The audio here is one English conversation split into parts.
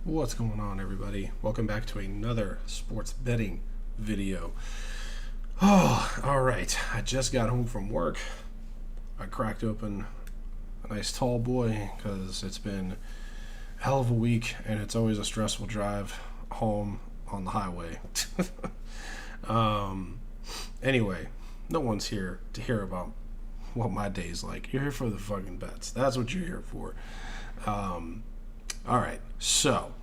What's going on, everybody? Welcome back to another sports betting video. Oh, all right. I just got home from work. I cracked open a nice tall boy because it's been a hell of a week and it's always a stressful drive home on the highway. um, anyway, no one's here to hear about what my day's like. You're here for the fucking bets. That's what you're here for. All right, so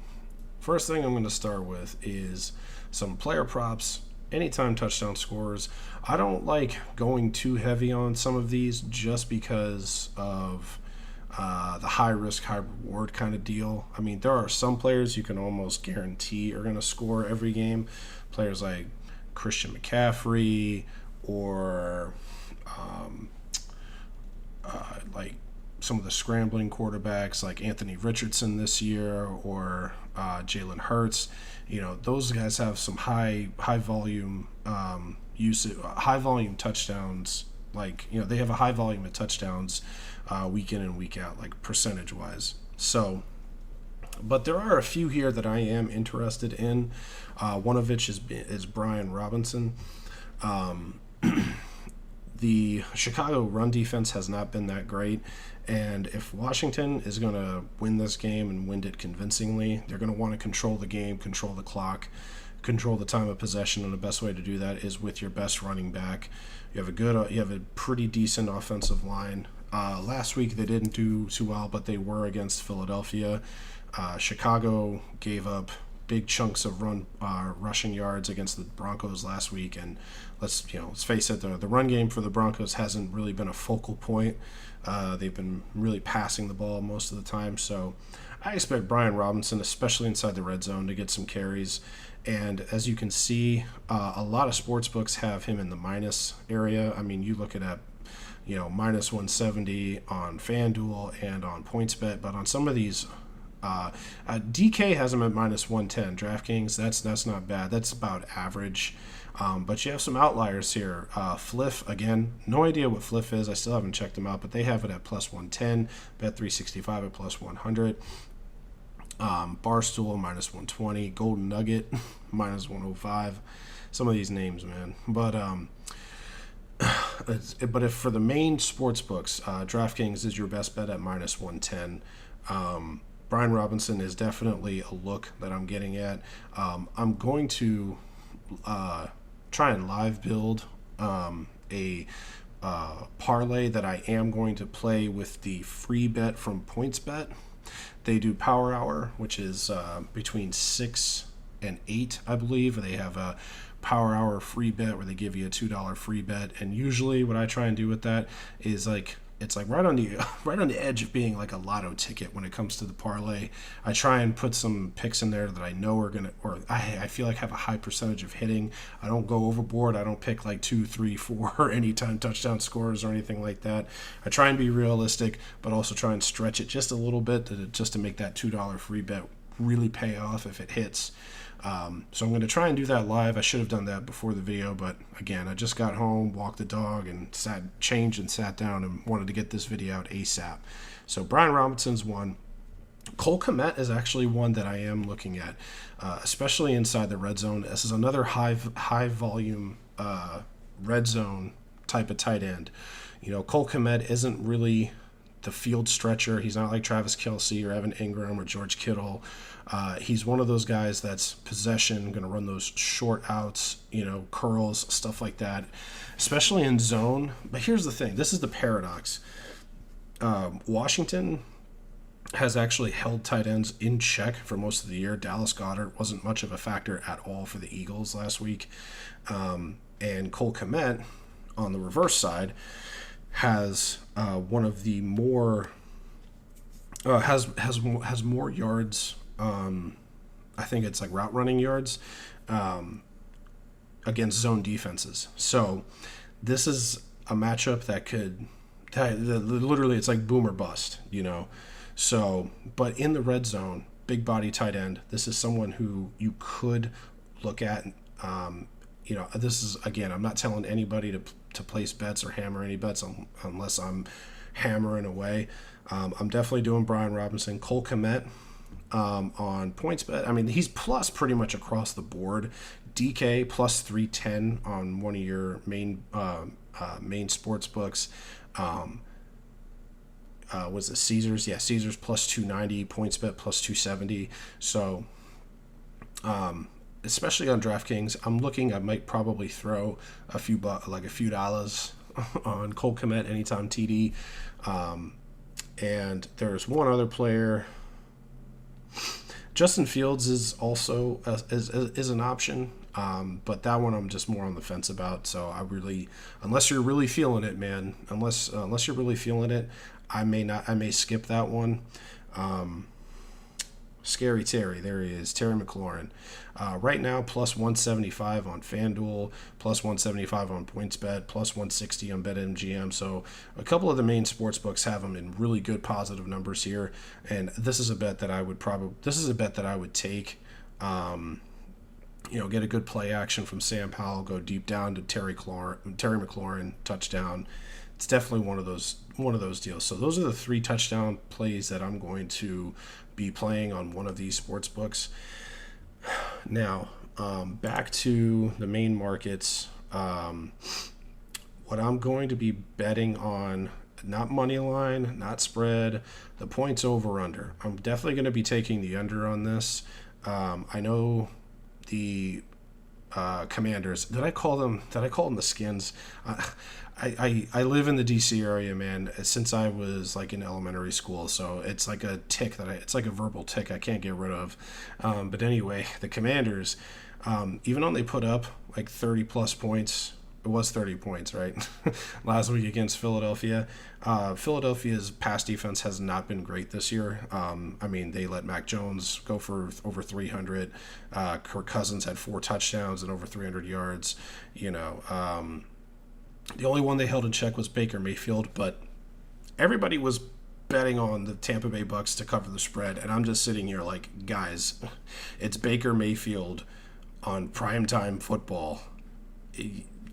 first thing I'm going to start with is some player props, anytime touchdown scores. I don't like going too heavy on some of these just because of the high risk, high reward kind of deal. I mean, there are some players you can almost guarantee are going to score every game. Players like Christian McCaffrey or like some of the scrambling quarterbacks like Anthony Richardson this year or Jalen Hurts. You know, those guys have some high volume usage, high volume touchdowns. Like, you know, they have a high volume of touchdowns week in and week out, like percentage wise. So, but there are a few here that I am interested in. One of which is Brian Robinson. The Chicago run defense has not been that great, and if Washington is going to win this game and win it convincingly, they're going to want to control the game, control the clock, control the time of possession, and the best way to do that is with your best running back. You have a pretty decent offensive line. Last week they didn't do too well, but they were against Philadelphia. Chicago gave up big chunks of rushing yards against the Broncos last week, and let's face it, the run game for the Broncos hasn't really been a focal point. They've been really passing the ball most of the time, so I expect Brian Robinson, especially inside the red zone, to get some carries. And as you can see, a lot of sports books have him in the minus area. I mean, you look at minus 170 on FanDuel and on PointsBet, but on some of these DK has him at minus 110. DraftKings, that's not bad. That's about average. But you have some outliers here. Fliff, again, no idea what Fliff is. I still haven't checked them out, but they have it at plus 110. Bet365 at plus 100. Barstool, minus 120. Golden Nugget, minus 105. Some of these names, man. But if for the main sports books, DraftKings is your best bet at minus 110. Brian Robinson is definitely a look that I'm getting at. I'm going to try and live build a parlay that I am going to play with the free bet from PointsBet. They do Power Hour, which is between 6 and 8, I believe. They have a Power Hour free bet where they give you a $2 free bet, and usually what I try and do with that is it's right on the edge of being like a lotto ticket when it comes to the parlay. I try and put some picks in there that I know are gonna, or I feel like have a high percentage of hitting. I don't go overboard. I don't pick like 2, 3, 4 anytime touchdown scores or anything like that. I try and be realistic, but also try and stretch it just a little bit just to make that $2 free bet really pay off if it hits. So I'm going to try and do that live. I should have done that before the video, but again, I just got home, walked the dog, and changed and sat down and wanted to get this video out ASAP. So Brian Robinson's one. Cole Kmet is actually one that I am looking at, especially inside the red zone. This is another high volume red zone type of tight end. Cole Kmet isn't really the field stretcher. He's not like Travis Kelce or Evan Ingram or George Kittle. He's one of those guys that's possession, going to run those short outs, curls, stuff like that, especially in zone. But here's the thing. This is the paradox. Washington has actually held tight ends in check for most of the year. Dallas Goedert wasn't much of a factor at all for the Eagles last week. And Cole Kmet, on the reverse side, has one of the more has more yards. I think it's like route running yards against zone defenses. So this is a matchup that literally it's like boom or bust, So, but in the red zone, big body tight end, this is someone who you could look at. This is, again, I'm not telling anybody to place bets or hammer any bets unless I'm hammering away. I'm definitely doing Brian Robinson. Cole Kmet, on points bet. I mean, he's plus pretty much across the board. DK plus 310 on one of your main sports books. Was it Caesars? Yeah, Caesars plus 290, points bet plus 270. So, especially on DraftKings, I might probably throw a few dollars on Cole Kmet anytime TD. And there's one other player. Justin Fields is also is an option, but that one I'm just more on the fence about. So unless you're really feeling it, man, unless you're really feeling it, I may skip that one. Scary Terry, there he is, Terry McLaurin. Right now, plus 175 on FanDuel, plus 175 on PointsBet, plus 160 on BetMGM. So a couple of the main sports books have them in really good positive numbers here, and this is a bet that I would take. Get a good play action from Sam Howell, go deep down to Terry McLaurin, touchdown. It's definitely one of those deals. So those are the 3 touchdown plays that I'm going to be playing on one of these sports books. Now, back to the main markets. What I'm going to be betting on, not money line, not spread, the points over under. I'm definitely going to be taking the under on this. I know the Commanders. Did I call them the Skins? I live in the DC area, man, since I was like in elementary school, so it's like a tick it's like a verbal tick I can't get rid of. But anyway, the Commanders, even though they put up like 30 plus points, it was 30 points, right? Last week against Philadelphia. Philadelphia's pass defense has not been great this year. I mean, they let Mac Jones go for over 300. Kirk Cousins had 4 touchdowns and over 300 yards. The only one they held in check was Baker Mayfield, but everybody was betting on the Tampa Bay Bucks to cover the spread, and I'm just sitting here like, guys, it's Baker Mayfield on primetime football.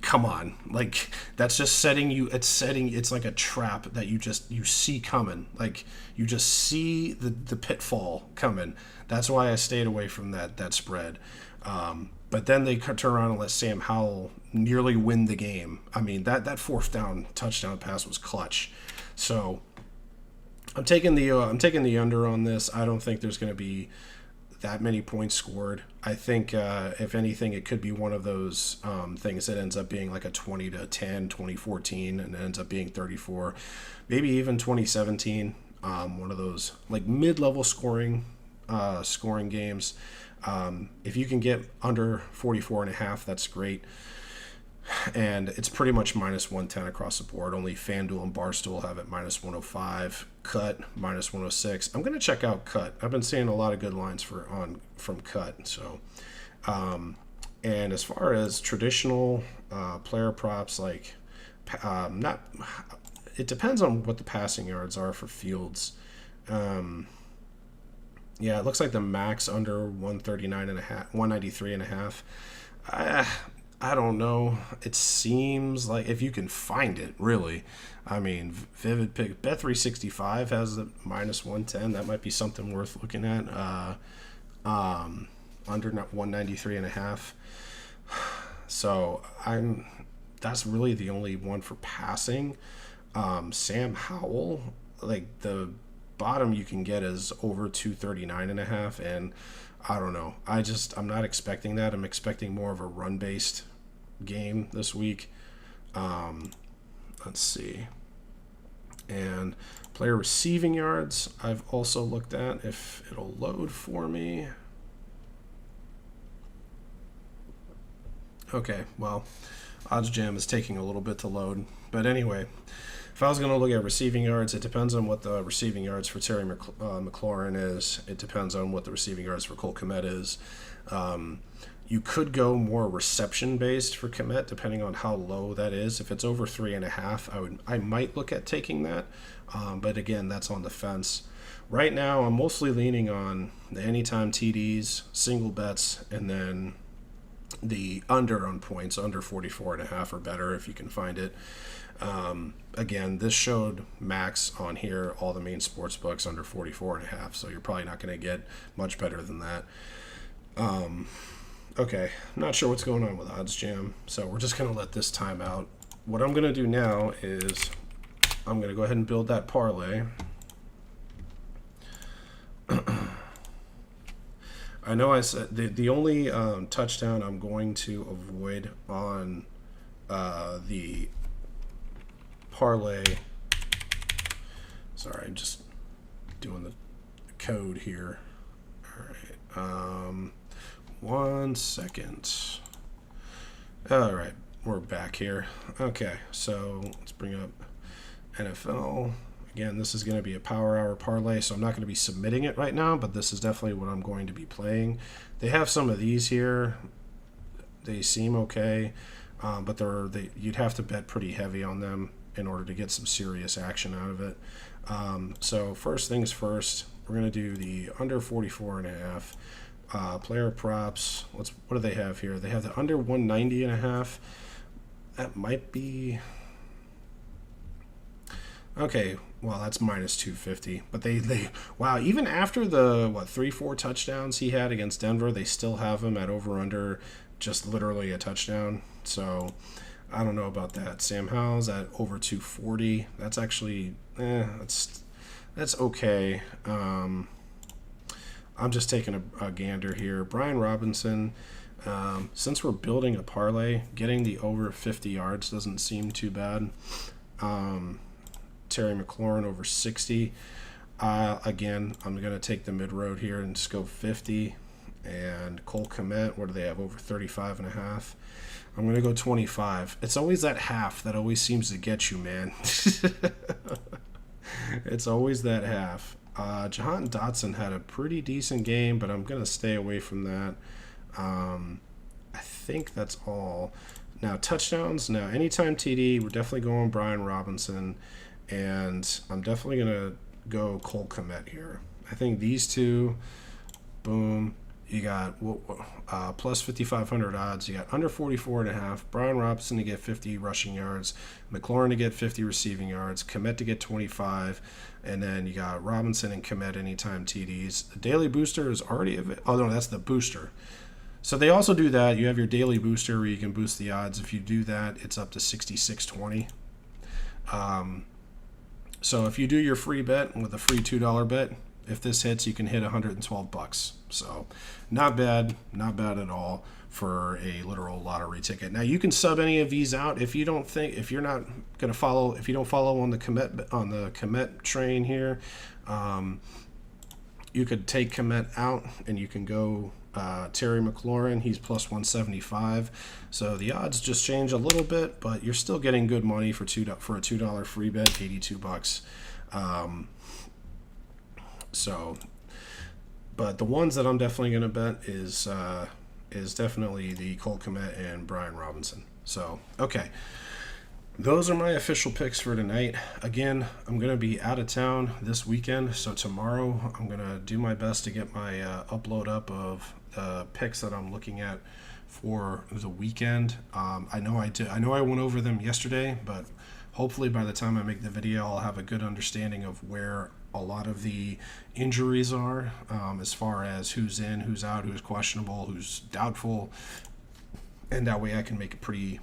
Come on, like that's just it's like a trap that you see coming, like you just see the pitfall coming. That's why I stayed away from that spread. But then they turn around and let Sam Howell nearly win the game. I mean, that 4th down touchdown pass was clutch. So I'm taking the under on this. I don't think there's going to be that many points scored. I think if anything, it could be one of those things that ends up being like a 20-10, 2014, and it ends up being 34, maybe even 2017. One of those like mid-level scoring games. If you can get under 44.5, that's great. And it's pretty much minus 110 across the board. Only FanDuel and Barstool have it minus 105. Cut minus 106. I'm going to check out Cut. I've been seeing a lot of good lines from Cut. So, and as far as traditional player props, like it depends on what the passing yards are for Fields. Yeah, it looks like the max under 193.5. I don't know. It seems like if you can find it, really. I mean, Vivid Pick Bet365 has a minus 110. That might be something worth looking at. Under 193.5. So that's really the only one for passing. Sam Howell, like the bottom you can get is over 239.5, and I don't know. I'm not expecting that. I'm expecting more of a run-based game this week. Let's see. And player receiving yards, I've also looked at if it'll load for me. Okay, well, OddsJam is taking a little bit to load. But anyway, if I was going to look at receiving yards, it depends on what the receiving yards for Terry McLaurin is. It depends on what the receiving yards for Cole Kmet is. You could go more reception-based for Kmet, depending on how low that is. If it's over 3.5, I might look at taking that. But again, that's on the fence. Right now, I'm mostly leaning on the anytime TDs, single bets, and then the under on points, under 44.5 or better if you can find it. Again, this showed max on here, all the main sports books under 44.5, so you're probably not going to get much better than that. Okay, not sure what's going on with Odds Jam, so we're just going to let this time out. What I'm going to do now is I'm going to go ahead and build that parlay. I know I said the only touchdown I'm going to avoid on the parlay. Sorry, I'm just doing the code here. All right. 1 second. All right, we're back here. Okay, so let's bring up NFL. Again, this is going to be a power hour parlay, so I'm not going to be submitting it right now, but this is definitely what I'm going to be playing. They have some of these here. They seem okay, but you'd have to bet pretty heavy on them in order to get some serious action out of it. So first things first, we're going to do the under 44.5. Player props. What do they have here? They have the under 190.5. That might be okay. Well, that's minus 250. But they wow. Even after the 3-4 touchdowns he had against Denver, they still have him at over under just literally a touchdown. So I don't know about that. Sam Howell's at over 240. That's actually that's okay. I'm just taking a gander here. Brian Robinson, since we're building a parlay, getting the over 50 yards doesn't seem too bad. Terry McLaurin over 60. Again, I'm going to take the mid-road here and just go 50. And Cole Kmet, what do they have? Over 35.5. I'm going to go 25. It's always that half that always seems to get you, man. It's always that half. Jahan Dotson had a pretty decent game, but I'm going to stay away from that. I think that's all. Now, touchdowns. Now, anytime TD, we're definitely going Brian Robinson, and I'm definitely going to go Cole Kmet here. I think these two, boom. You got plus 5,500 odds. You got under 44.5. Brian Robinson to get 50 rushing yards. McLaurin to get 50 receiving yards. Kmet to get 25. And then you got Robinson and Kmet anytime TDs. The daily booster is already oh no, that's the booster. So they also do that. You have your daily booster where you can boost the odds. If you do that, it's up to 66.20. So if you do your free bet with a free $2 bet, if this hits, you can hit $112. So not bad at all for a literal lottery ticket. Now you can sub any of these out if you don't follow on the Kmet train here. You could take Kmet out and you can go Terry McLaurin. He's plus 175. So the odds just change a little bit, but you're still getting good money for a $2 free bet, $82. But the ones that I'm definitely going to bet is definitely the Cole Kmet and Brian Robinson. So, okay. Those are my official picks for tonight. Again, I'm going to be out of town this weekend, so tomorrow I'm going to do my best to get my upload up of the picks that I'm looking at for the weekend. I know I went over them yesterday, but hopefully by the time I make the video, I'll have a good understanding of where a lot of the injuries are, as far as who's in, who's out, who's questionable, who's doubtful, and that way I can make a pretty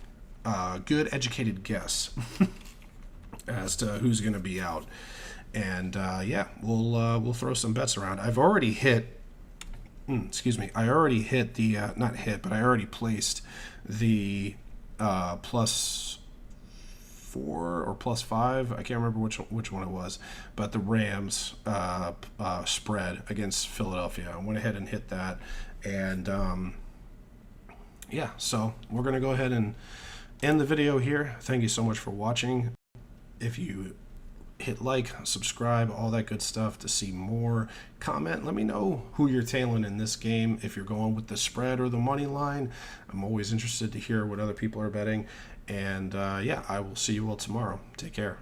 good educated guess as to who's going to be out. And we'll throw some bets around. I've already hit I already hit the I already placed the plus 4 or plus 5. I can't remember which one it was, but the Rams spread against Philadelphia. I went ahead and hit that, and so we're gonna go ahead and end the video here. Thank you so much for watching. If you hit like, subscribe, all that good stuff to see more. Comment, let me know who you're tailing in this game, if you're going with the spread or the money line. I'm always interested to hear what other people are betting. And I will see you all tomorrow. Take care.